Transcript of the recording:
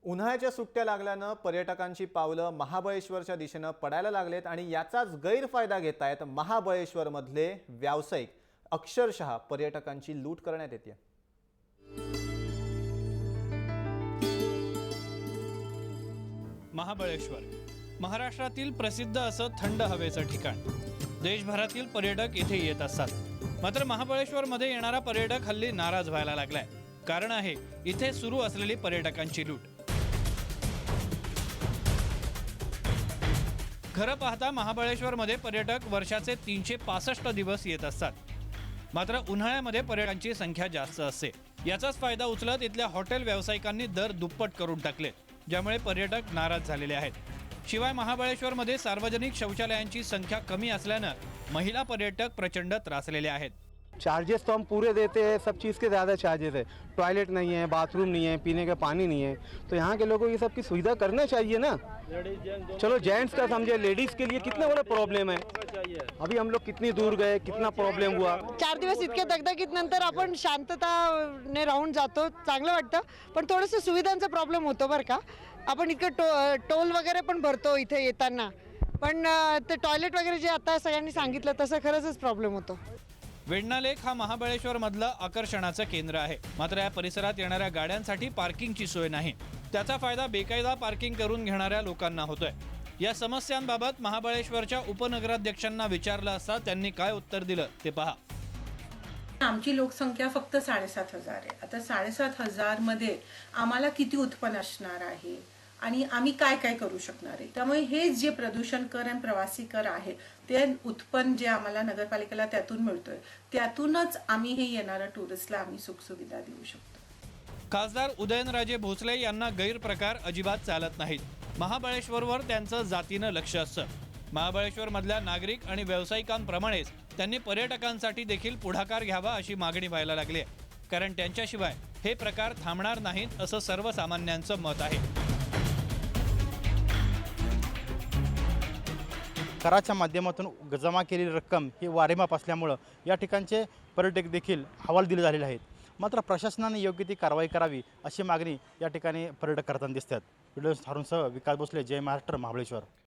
उन्हाळ्याच्या सुट्ट्या लागल्यानं पर्यटकांची पावलं महाबळेश्वरच्या दिशेनं पडायला लागलेत आणि याचाच गैरफायदा घेत आहेत महाबळेश्वरमधले व्यावसायिक। अक्षरशः पर्यटकांची लूट करण्यात येते। महाबळेश्वर महाराष्ट्रातील प्रसिद्ध असं थंड हवेचं ठिकाण। देशभरातील पर्यटक इथे येत असतात। मात्र महाबळेश्वरमध्ये येणारा पर्यटक हल्ली नाराज व्हायला लागलाय। कारण आहे इथे सुरू असलेली पर्यटकांची लूट। खरं पाहता महाबळेश्वरमध्ये पर्यटक वर्षाचे 365 दिवस येत असतात। मात्र उन्हाळ्यामध्ये पर्यटकांची संख्या जास्त असते। याचाच फायदा उचलत इथल्या हॉटेल व्यावसायिकांनी दर दुप्पट करून टाकले, ज्यामुळे पर्यटक नाराज झालेले आहेत। शिवाय महाबळेश्वरमध्ये सार्वजनिक शौचालयांची संख्या कमी असल्यानं महिला पर्यटक प्रचंड त्रासलेले आहेत। चार्जेस तो हम पूरे देते हैं, सब चीज़ के ज़्यादा चार्जेस है। टॉयलेट नहीं है, बाथरूम नहीं है, पीने का पानी नहीं है, तो यहाँ के लोगों को ये सब की सुविधा करना चाहिए ना। चलो जेंट्स का समझे, लेडीज़ के लिए कितना बड़ा प्रॉब्लम है। अभी हम लोग कितनी दूर गए, कितना प्रॉब्लम हुआ। 4 दिवस इतके दगदगीत नंतर आपण शांतताने राहून जातो, चांगलं वाटतं। पण थोडंसं सुविधांचा प्रॉब्लेम होतो बरं का। आपण इतकं टोल वगैरे पण भरतो इथे येताना, पण ते टॉयलेट वगैरे जे आता सगळ्यांनी सांगितलं तसं खरंच प्रॉब्लेम होतो। वेण्णा लेक हा महाबळेश्वर मधलं आकर्षणाचं केंद्र आहे। मात्र या परिसरात येणाऱ्या गाड्यांसाठी पार्किंगची सोय नाही। त्याचा फायदा बेकायदा पार्किंग करून घेणाऱ्या लोकांना होतोय। या समस्यांबाबत महाबळेश्वरच्या उपनगराध्यक्षांना विचारलं असता त्यांनी काय उत्तर दिलं ते पहा। आमची लोकसंख्या फक्त 7,500 आहे। आता 7,500 मध्ये आम्हाला किती उत्पन्न असणार आहे आणि आम्ही काय काय करू शकणार आहे। त्यामुळे हे जे प्रदूषण कर आणि प्रवासी कर आहे ते उत्पन्न जे आम्हाला नगरपालिकेला त्यातून मिळतोय, त्यातूनच आम्ही हे येणाऱ्या टुरिस्टला आम्ही सुखसुविधा देऊ शकतो। खासदार उदयनराजे भोसले यांना गैरप्रकार अजिबात चालत नाहीत। महाबळेश्वरवर त्यांचं जातीनं लक्ष असतं। महाबळेश्वर मधल्या नागरिक आणि व्यावसायिकांप्रमाणेच त्यांनी पर्यटकांसाठी देखील पुढाकार घ्यावा अशी मागणी व्हायला लागली आहे। कारण त्यांच्याशिवाय हे प्रकार थांबणार नाहीत असं सर्वसामान्यांचं मत आहे। कराच्या माध्यमातून जमा केलेली रक्कम ही वारेमाप असल्यामुळं या ठिकाणचे पर्यटक देखील हवाल दिले झालेले आहेत। मात्र प्रशासनाने योग्य ती कारवाई करावी अशी मागणी या ठिकाणी पर्यटक करताना दिसतात। व्हिडिओ थारूनसह विकास भोसले, जय महाराष्ट्र, महाबळेश्वर।